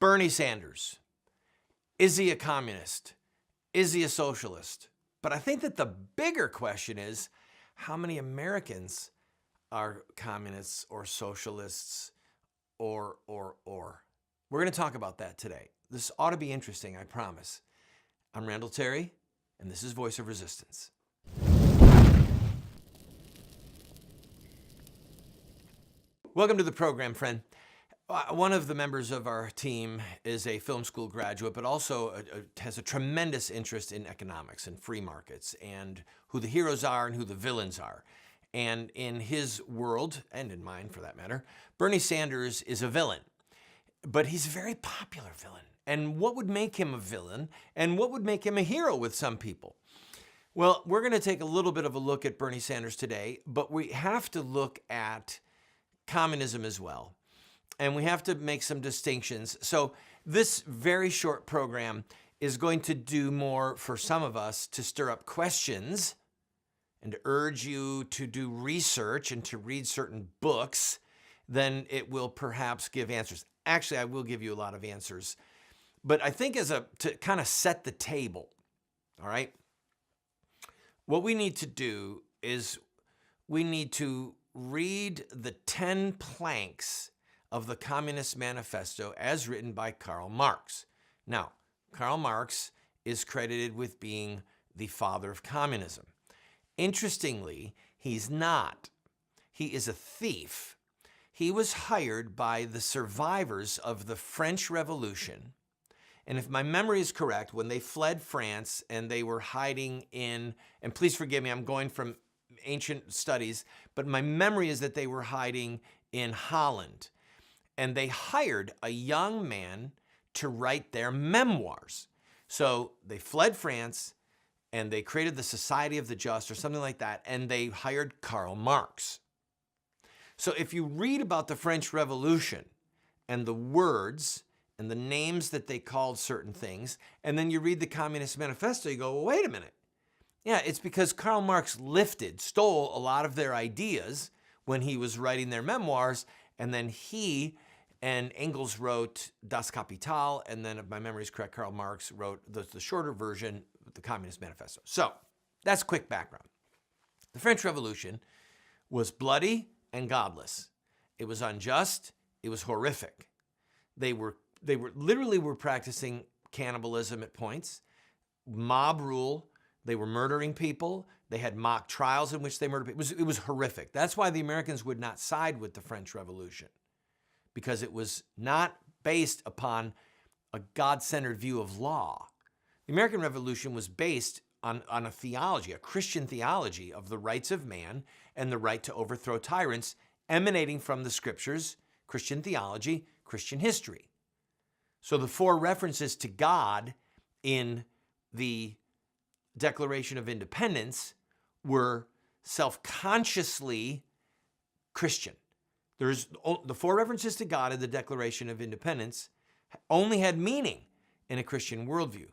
Bernie Sanders, is he a communist? Is he a socialist? But I think that the bigger question is, how many Americans are communists or socialists or? We're going to talk about that today. This ought to be interesting, I promise. I'm Randall Terry, and this is Voice of Resistance. Welcome to the program, friend. One of the members of our team is a film school graduate, but also has a tremendous interest in economics and free markets and who the heroes are and who the villains are. And in his world, and in mine for that matter, Bernie Sanders is a villain, but he's a very popular villain. And what would make him a villain and what would make him a hero with some people? Well, we're going to take a little bit of a look at Bernie Sanders today, but we have to look at communism as well. And we have to make some distinctions. So this very short program is going to do more for some of us to stir up questions and to urge you to do research and to read certain books than it will perhaps give answers. Actually, I will give you a lot of answers. But I think to kind of set the table, all right, what we need to do is we need to read the 10 planks of the Communist Manifesto as written by Karl Marx. Now, Karl Marx is credited with being the father of communism. Interestingly, he's not. He is a thief. He was hired by the survivors of the French Revolution. And if my memory is correct, when they fled France and they were hiding in, and please forgive me, I'm going from ancient studies, but my memory is that they were hiding in Holland. And they hired a young man to write their memoirs. So they fled France and they created the Society of the Just or something like that, and they hired Karl Marx. So if you read about the French Revolution and the words and the names that they called certain things, and then you read the Communist Manifesto, you go, well, wait a minute. Yeah, it's because Karl Marx stole a lot of their ideas when he was writing their memoirs, and then he and Engels wrote Das Kapital, and then, if my memory is correct, Karl Marx wrote the shorter version, the Communist Manifesto. So that's quick background. The French Revolution was bloody and godless. It was unjust. It was horrific. They literally were practicing cannibalism at points, mob rule. They were murdering people. They had mock trials in which they murdered people. It was horrific. That's why the Americans would not side with the French Revolution, because it was not based upon a God-centered view of law. The American Revolution was based on a theology, a Christian theology of the rights of man and the right to overthrow tyrants emanating from the scriptures, Christian theology, Christian history. So the 4 references to God in the Declaration of Independence were self-consciously Christian. The 4 references to God in the Declaration of Independence only had meaning in a Christian worldview.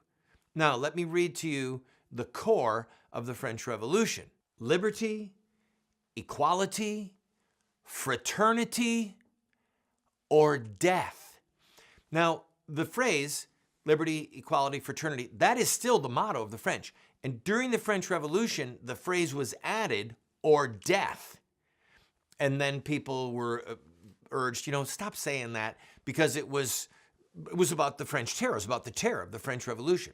Now, let me read to you the core of the French Revolution. Liberty, equality, fraternity, or death. Now, the phrase liberty, equality, fraternity, that is still the motto of the French. And during the French Revolution, the phrase was added, or death. And then people were urged, stop saying that, because it was about the French terror. It was about the terror of the French Revolution.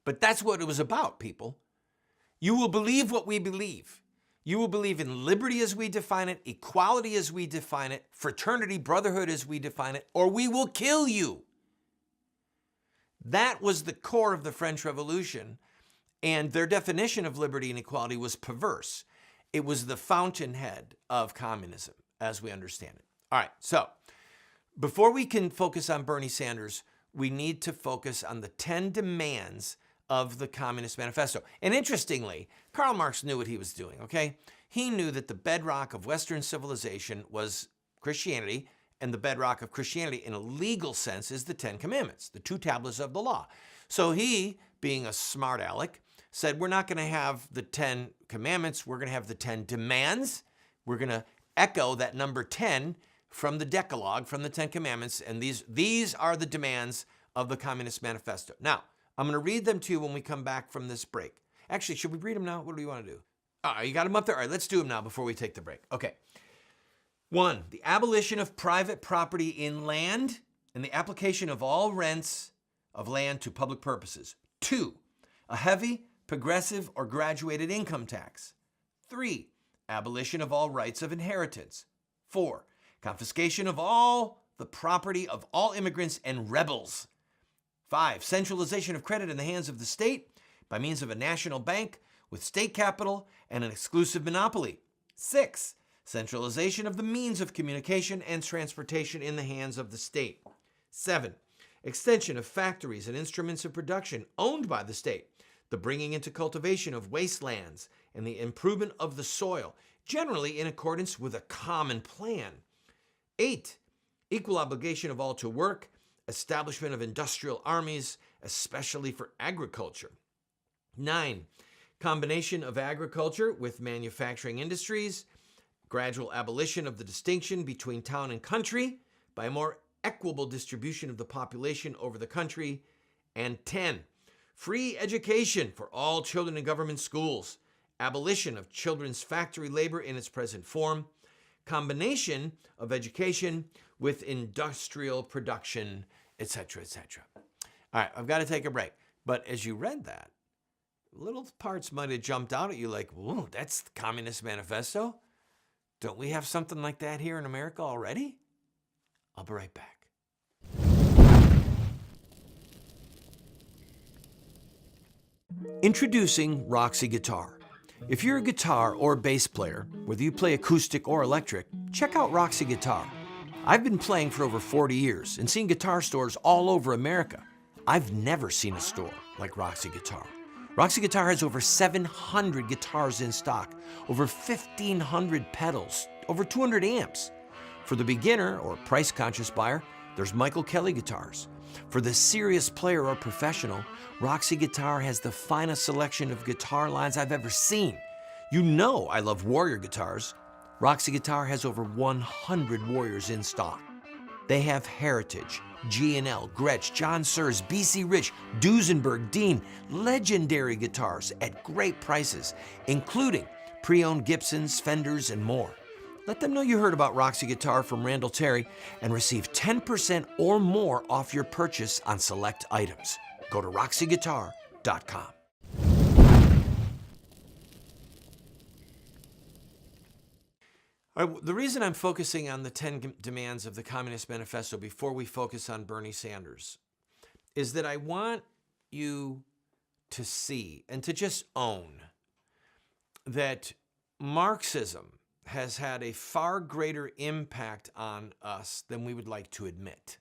But that's what it was about, people. You will believe what we believe. You will believe in liberty as we define it, equality as we define it, fraternity, brotherhood as we define it, or we will kill you. That was the core of the French Revolution, and their definition of liberty and equality was perverse. It was the fountainhead of communism, as we understand it. All right, so before we can focus on Bernie Sanders, we need to focus on the 10 demands of the Communist Manifesto. And interestingly, Karl Marx knew what he was doing, okay? He knew that the bedrock of Western civilization was Christianity, and the bedrock of Christianity in a legal sense is the 10 Commandments, the 2 tablets of the law. So he, being a smart aleck, said, we're not going to have the 10 commandments, we're going to have the 10 demands. We're going to echo that number 10 from the Decalogue, from the Ten Commandments, and these are the demands of the Communist Manifesto. Now, I'm going to read them to you when we come back from this break. Actually, should we read them now? What do you want to do? All right, you got them up there? All right, let's do them now before we take the break. Okay. 1, the abolition of private property in land and the application of all rents of land to public purposes. 2, a heavy, progressive, or graduated income tax. 3, abolition of all rights of inheritance. 4, confiscation of all the property of all immigrants and rebels. 5, centralization of credit in the hands of the state by means of a national bank with state capital and an exclusive monopoly. 6, centralization of the means of communication and transportation in the hands of the state. 7, extension of factories and instruments of production owned by the state, the bringing into cultivation of wastelands and the improvement of the soil, generally in accordance with a common plan. 8, equal obligation of all to work, establishment of industrial armies, especially for agriculture. 9, combination of agriculture with manufacturing industries, gradual abolition of the distinction between town and country by a more equitable distribution of the population over the country. And 10, free education for all children in government schools, abolition of children's factory labor in its present form, combination of education with industrial production, etc., etc. All right, I've got to take a break. But as you read that, little parts might have jumped out at you like, whoa, that's the Communist Manifesto? Don't we have something like that here in America already? I'll be right back. Introducing Roxy Guitar. If you're a guitar or bass player, whether you play acoustic or electric, check out Roxy Guitar. I've been playing for over 40 years and seen guitar stores all over America. I've never seen a store like Roxy Guitar. Roxy Guitar has over 700 guitars in stock, over 1,500 pedals, over 200 amps. For the beginner or price-conscious buyer, there's Michael Kelly guitars. For the serious player or professional, Roxy Guitar has the finest selection of guitar lines I've ever seen. You know I love Warrior guitars. Roxy Guitar has over 100 Warriors in stock. They have Heritage, G&L, Gretsch, John Sears, BC Rich, Duesenberg, Dean, legendary guitars at great prices, including pre-owned Gibsons, Fenders, and more. Let them know you heard about Roxy Guitar from Randall Terry and receive 10% or more off your purchase on select items. Go to roxyguitar.com. The reason I'm focusing on the 10 demands of the Communist Manifesto before we focus on Bernie Sanders is that I want you to see and to just own that Marxism has had a far greater impact on us than we would like to admit.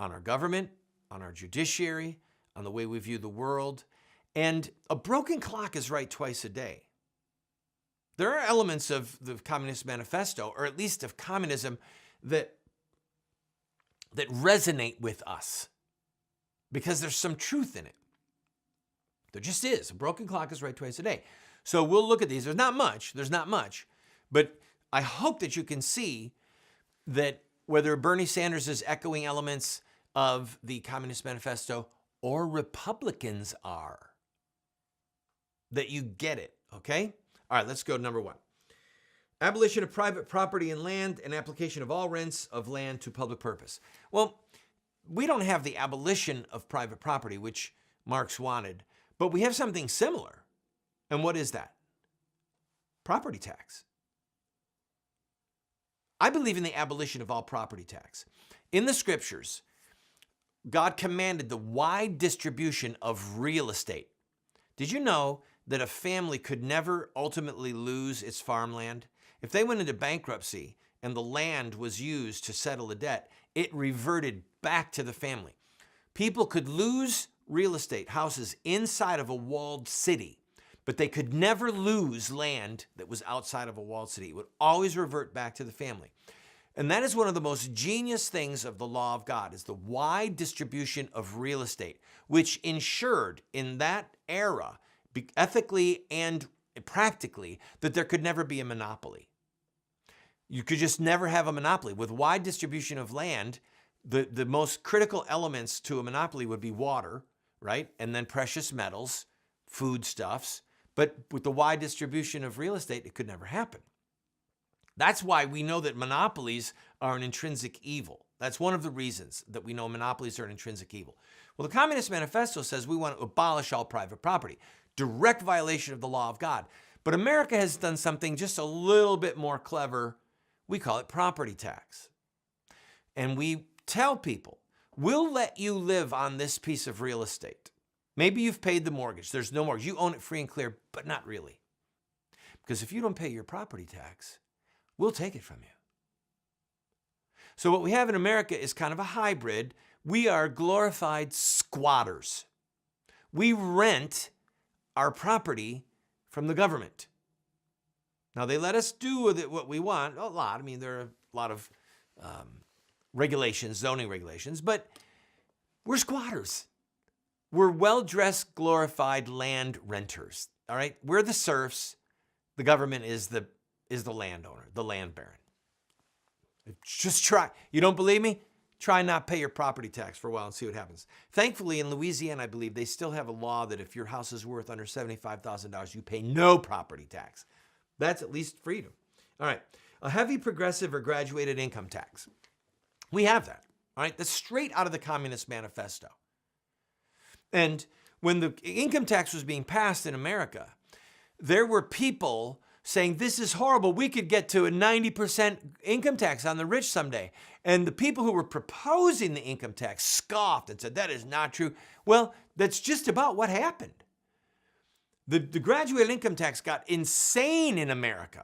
On our government, on our judiciary, on the way we view the world. And a broken clock is right twice a day. There are elements of the Communist Manifesto, or at least of communism, that resonate with us because there's some truth in it. There just is. A broken clock is right twice a day. So we'll look at these. There's not much, but I hope that you can see that whether Bernie Sanders is echoing elements of the Communist Manifesto or Republicans are, that you get it, okay? All right, let's go to number 1. Abolition of private property and land and application of all rents of land to public purpose. Well, we don't have the abolition of private property, which Marx wanted, but we have something similar. And what is that? Property tax. I believe in the abolition of all property tax. In the scriptures, God commanded the wide distribution of real estate. Did you know that a family could never ultimately lose its farmland? If they went into bankruptcy and the land was used to settle a debt, it reverted back to the family. People could lose real estate, houses inside of a walled city, but they could never lose land that was outside of a walled city. It would always revert back to the family. And that is one of the most genius things of the law of God, is the wide distribution of real estate, which ensured in that era, ethically and practically, that there could never be a monopoly. You could just never have a monopoly. With wide distribution of land, the most critical elements to a monopoly would be water, right? And then precious metals, foodstuffs. But with the wide distribution of real estate, it could never happen. That's why we know that monopolies are an intrinsic evil. That's one of the reasons that we know monopolies are an intrinsic evil. Well, the Communist Manifesto says we want to abolish all private property, direct violation of the law of God. But America has done something just a little bit more clever. We call it property tax. And we tell people, we'll let you live on this piece of real estate. Maybe you've paid the mortgage. There's no mortgage. You own it free and clear, but not really. Because if you don't pay your property tax, we'll take it from you. So what we have in America is kind of a hybrid. We are glorified squatters. We rent our property from the government. Now, they let us do with it what we want, a lot. I mean, there are a lot of regulations, zoning regulations, but we're squatters. We're well-dressed, glorified land renters, all right? We're the serfs. The government is the landowner, the land baron. Just try. You don't believe me? Try and not pay your property tax for a while and see what happens. Thankfully, in Louisiana, I believe, they still have a law that if your house is worth under $75,000, you pay no property tax. That's at least freedom. All right. A heavy progressive or graduated income tax. We have that. All right. That's straight out of the Communist Manifesto. And when the income tax was being passed in America, there were people saying, this is horrible. We could get to a 90% income tax on the rich someday. And the people who were proposing the income tax scoffed and said, that is not true. Well, that's just about what happened. The graduated income tax got insane in America.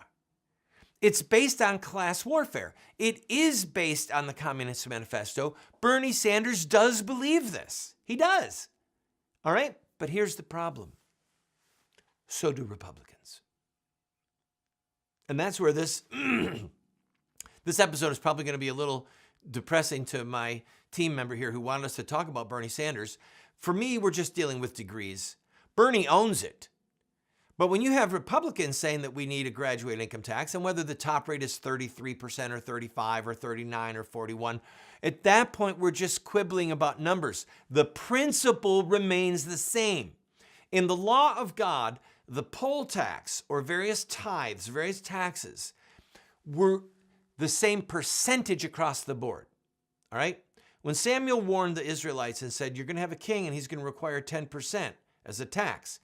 It's based on class warfare. It is based on the Communist Manifesto. Bernie Sanders does believe this. He does. All right? But here's the problem. So do Republicans. And that's where this episode is probably going to be a little depressing to my team member here who wanted us to talk about Bernie Sanders. For me, we're just dealing with degrees. Bernie owns it. But when you have Republicans saying that we need a graduated income tax, and whether the top rate is 33% or 35 or 39 or 41, at that point, we're just quibbling about numbers. The principle remains the same. In the law of God, the poll tax or various tithes, various taxes, were the same percentage across the board. All right? When Samuel warned the Israelites and said, you're going to have a king and he's going to require 10% as a tax,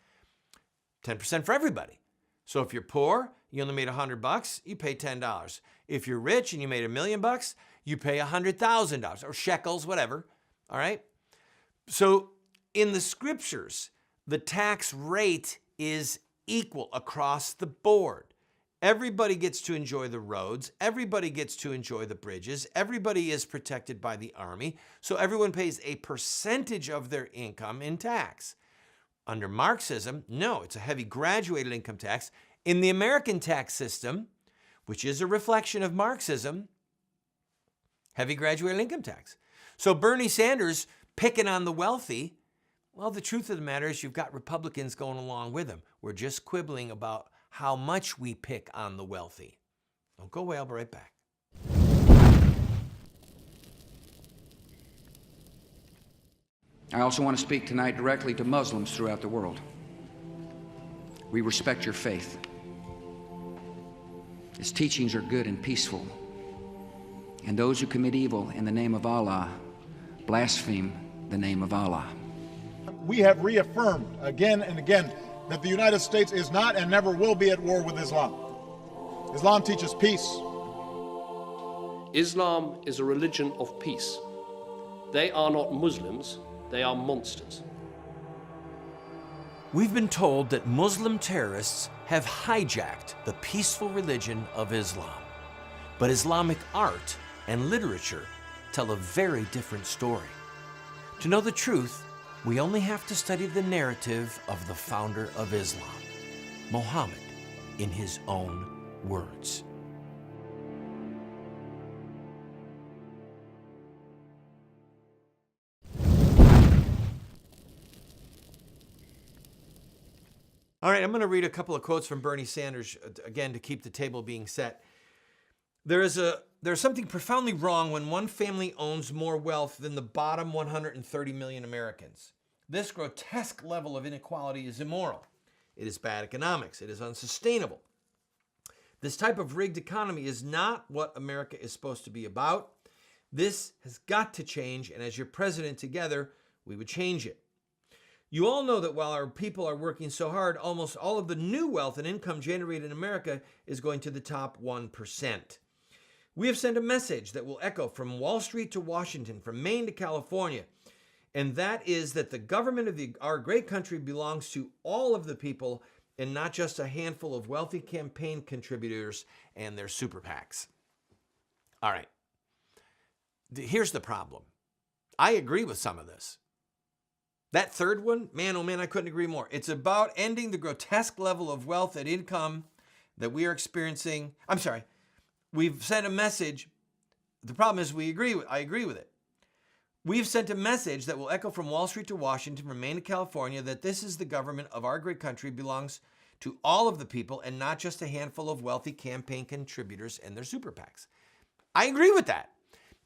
10% for everybody. So if you're poor, you only made $100, you pay $10. If you're rich and you made $1 million, you pay $100,000 or shekels, whatever. All right? So in the scriptures, the tax rate is equal across the board. Everybody gets to enjoy the roads. Everybody gets to enjoy the bridges. Everybody is protected by the army. So everyone pays a percentage of their income in tax. Under Marxism, no, it's a heavy graduated income tax. In the American tax system, which is a reflection of Marxism, heavy graduated income tax. So Bernie Sanders picking on the wealthy, well, the truth of the matter is you've got Republicans going along with him. We're just quibbling about how much we pick on the wealthy. Don't go away, I'll be right back. I also want to speak tonight directly to Muslims throughout the world. We respect your faith. Its teachings are good and peaceful. And those who commit evil in the name of Allah blaspheme the name of Allah. We have reaffirmed again and again that the United States is not and never will be at war with Islam. Islam teaches peace. Islam is a religion of peace. They are not Muslims, they are monsters. We've been told that Muslim terrorists have hijacked the peaceful religion of Islam. But Islamic art and literature tell a very different story. To know the truth, we only have to study the narrative of the founder of Islam, Muhammad, in his own words. All right, I'm going to read a couple of quotes from Bernie Sanders, again, to keep the table being set. There's something profoundly wrong when one family owns more wealth than the bottom 130 million Americans. This grotesque level of inequality is immoral. It is bad economics. It is unsustainable. This type of rigged economy is not what America is supposed to be about. This has got to change, and as your president together, we would change it. You all know that while our people are working so hard, almost all of the new wealth and income generated in America is going to the top 1%. We have sent a message that will echo from Wall Street to Washington, from Maine to California, and that is that the government of our great country belongs to all of the people and not just a handful of wealthy campaign contributors and their super PACs. All right. Here's the problem. I agree with some of this. That third one, man, oh man, I couldn't agree more. It's about ending the grotesque level of wealth and income that we are experiencing. I'm sorry. We've sent a message. The problem is I agree with it. We've sent a message that will echo from Wall Street to Washington, from Maine to California, that this is the government of our great country belongs to all of the people and not just a handful of wealthy campaign contributors and their super PACs. I agree with that.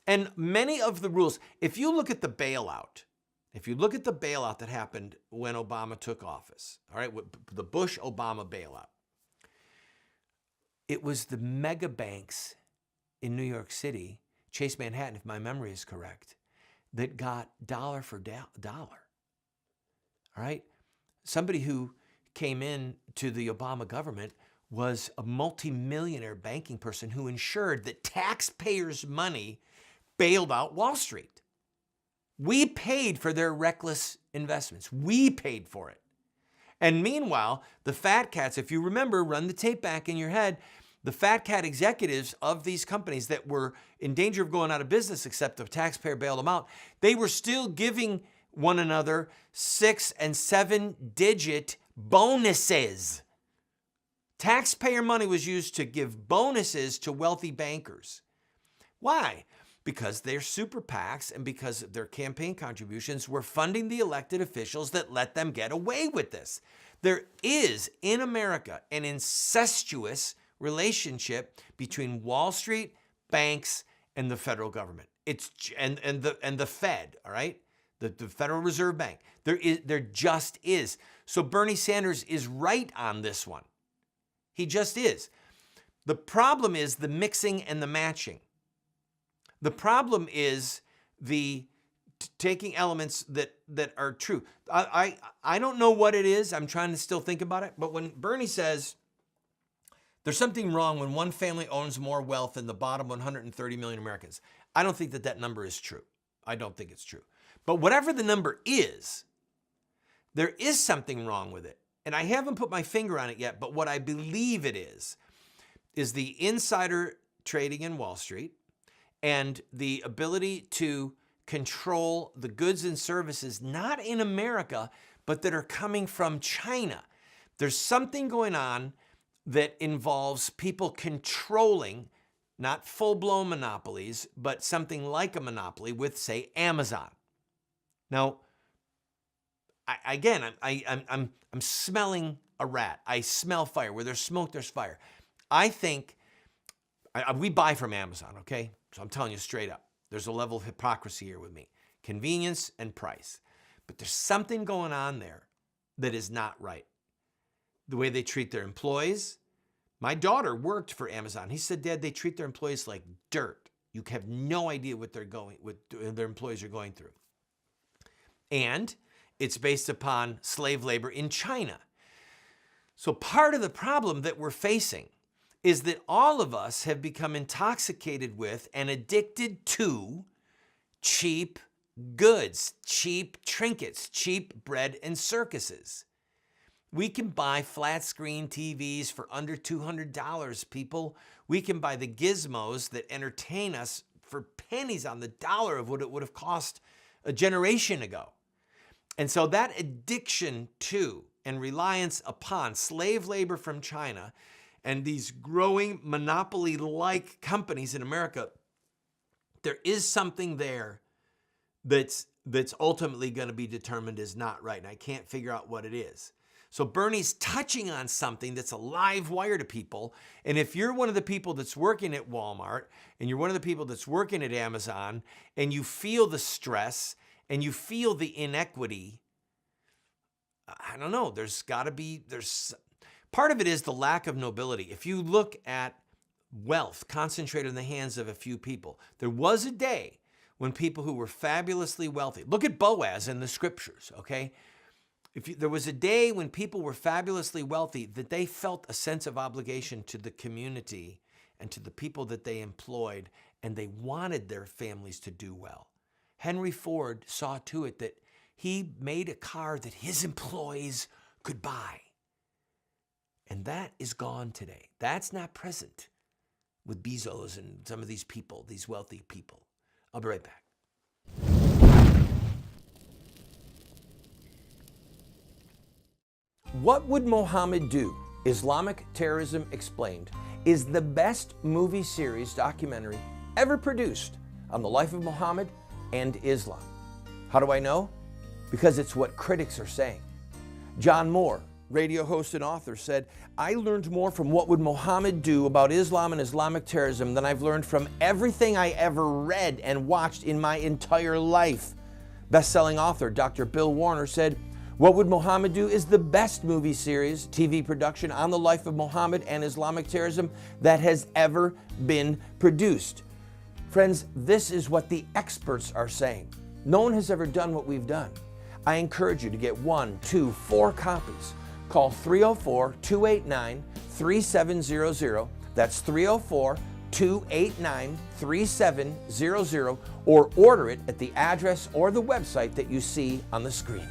And many of the rules, if you look at the bailout that happened when Obama took office, all right, the Bush-Obama bailout, it was the mega banks in New York City, Chase Manhattan, if my memory is correct, that got dollar for dollar. All right? Somebody who came in to the Obama government was a multimillionaire banking person who ensured that taxpayers' money bailed out Wall Street. We paid for their reckless investments. We paid for it. And meanwhile, the fat cats, if you remember, run the tape back in your head, the fat cat executives of these companies that were in danger of going out of business, except the taxpayer bailed them out, they were still giving one another 6- and 7-digit bonuses. Taxpayer money was used to give bonuses to wealthy bankers. Why? Because their super PACs and because their campaign contributions were funding the elected officials that let them get away with this. There is, in America, an incestuous relationship between Wall Street, banks, and the federal government. It's and the Fed, all right? The Federal Reserve Bank. There just is. So Bernie Sanders is right on this one. He just is. The problem is the mixing and the matching. The problem is the taking elements that are true. I don't know what it is. I'm trying to still think about it. But when Bernie says there's something wrong when one family owns more wealth than the bottom 130 million Americans, I don't think that number is true. I don't think it's true. But whatever the number is, there is something wrong with it. And I haven't put my finger on it yet, but what I believe it is the insider trading in Wall Street and the ability to control the goods and services, not in America, but that are coming from China. There's something going on that involves people controlling, not full-blown monopolies, but something like a monopoly with, say, Amazon. Now, I'm smelling a rat. I smell fire. Where there's smoke, there's fire. I think we buy from Amazon, okay? So I'm telling you straight up, there's a level of hypocrisy here with me. Convenience and price. But there's something going on there that is not right. The way they treat their employees. My daughter worked for Amazon. He said, Dad, they treat their employees like dirt. You have no idea what their employees are going through. And it's based upon slave labor in China. So part of the problem that we're facing is that all of us have become intoxicated with and addicted to cheap goods, cheap trinkets, cheap bread and circuses. We can buy flat screen TVs for under $200, people. We can buy the gizmos that entertain us for pennies on the dollar of what it would have cost a generation ago. And so that addiction to and reliance upon slave labor from China and these growing monopoly-like companies in America, there is something there that's ultimately going to be determined as not right. And I can't figure out what it is. So Bernie's touching on something that's a live wire to people. And if you're one of the people that's working at Walmart and you're one of the people that's working at Amazon and you feel the stress and you feel the inequity, I don't know, there's part of it is the lack of nobility. If you look at wealth concentrated in the hands of a few people, there was a day when people who were fabulously wealthy, look at Boaz in the scriptures, okay? There was a day when people were fabulously wealthy that they felt a sense of obligation to the community and to the people that they employed, and they wanted their families to do well. Henry Ford saw to it that he made a car that his employees could buy. And that is gone today. That's not present with Bezos and some of these people, these wealthy people. I'll be right back. What Would Mohammed Do? Islamic Terrorism Explained is the best movie series documentary ever produced on the life of Muhammad and Islam. How do I know? Because it's what critics are saying. John Moore, radio host and author, said, "I learned more from What Would Mohammed Do about Islam and Islamic terrorism than I've learned from everything I ever read and watched in my entire life." Best-selling author Dr. Bill Warner said, "What Would Mohammed Do is the best movie series, TV production on the life of Muhammad and Islamic terrorism that has ever been produced." Friends, this is what the experts are saying. No one has ever done what we've done. I encourage you to get 1, 2, 4 copies. Call 304-289-3700. That's 304-289-3700, or order it at the address or the website that you see on the screen.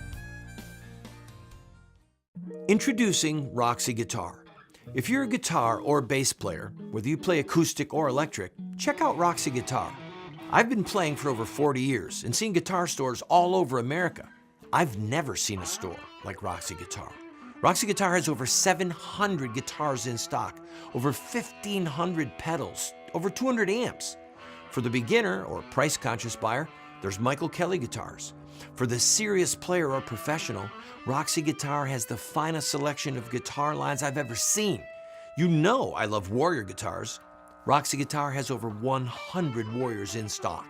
Introducing Roxy Guitar. If you're a guitar or bass player, whether you play acoustic or electric, check out Roxy Guitar. I've been playing for over 40 years and seen guitar stores all over America. I've never seen a store like Roxy Guitar. Roxy Guitar has over 700 guitars in stock, over 1,500 pedals, over 200 amps. For the beginner or price-conscious buyer, there's Michael Kelly guitars. For the serious player or professional, Roxy Guitar has the finest selection of guitar lines I've ever seen. You know I love Warrior guitars. Roxy Guitar has over 100 Warriors in stock.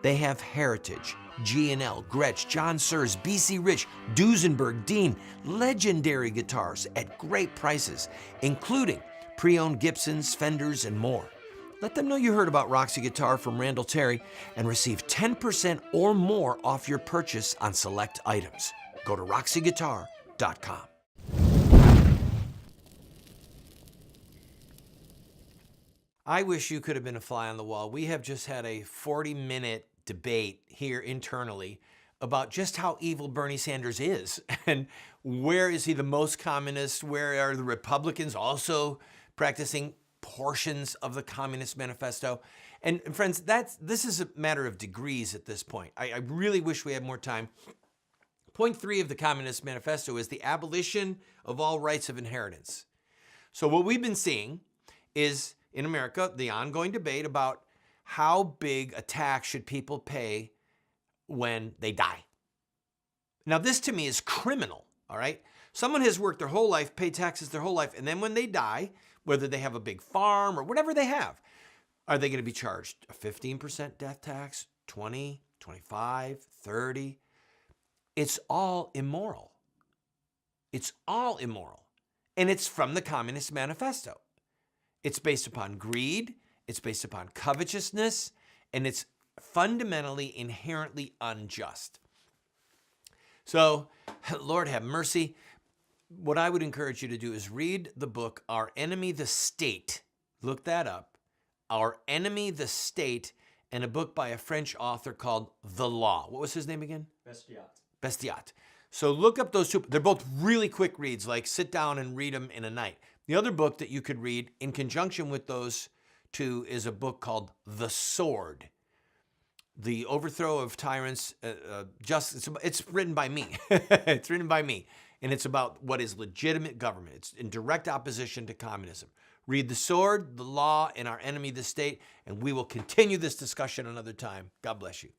They have Heritage, G&L, Gretsch, John Sears, BC Rich, Duesenberg, Dean, legendary guitars at great prices, including pre-owned Gibsons, Fenders, and more. Let them know you heard about Roxy Guitar from Randall Terry and receive 10% or more off your purchase on select items. Go to roxyguitar.com. I wish you could have been a fly on the wall. We have just had a 40-minute debate here internally about just how evil Bernie Sanders is and where is he the most communist, where are the Republicans also practicing portions of the Communist Manifesto. And friends, this is a matter of degrees at this point. I really wish we had more time. Point 3 of the Communist Manifesto is the abolition of all rights of inheritance. So what we've been seeing is, in America, the ongoing debate about how big a tax should people pay when they die. Now, this to me is criminal, all right? Someone has worked their whole life, paid taxes their whole life, and then when they die, whether they have a big farm or whatever they have, are they going to be charged a 15% death tax, 20, 25, 30? It's all immoral. It's all immoral. And it's from the Communist Manifesto. It's based upon greed, it's based upon covetousness, and it's fundamentally, inherently unjust. So, Lord have mercy. What I would encourage you to do is read the book, Our Enemy the State. Look that up. Our Enemy the State, and a book by a French author called The Law. What was his name again? Bastiat. So look up those two. They're both really quick reads, like sit down and read them in a night. The other book that you could read in conjunction with those two is a book called The Sword. The Overthrow of Tyrants. It's written by me. It's written by me. And it's about what is legitimate government. It's in direct opposition to communism. Read The Sword, The Law, and Our Enemy the State, and we will continue this discussion another time. God bless you.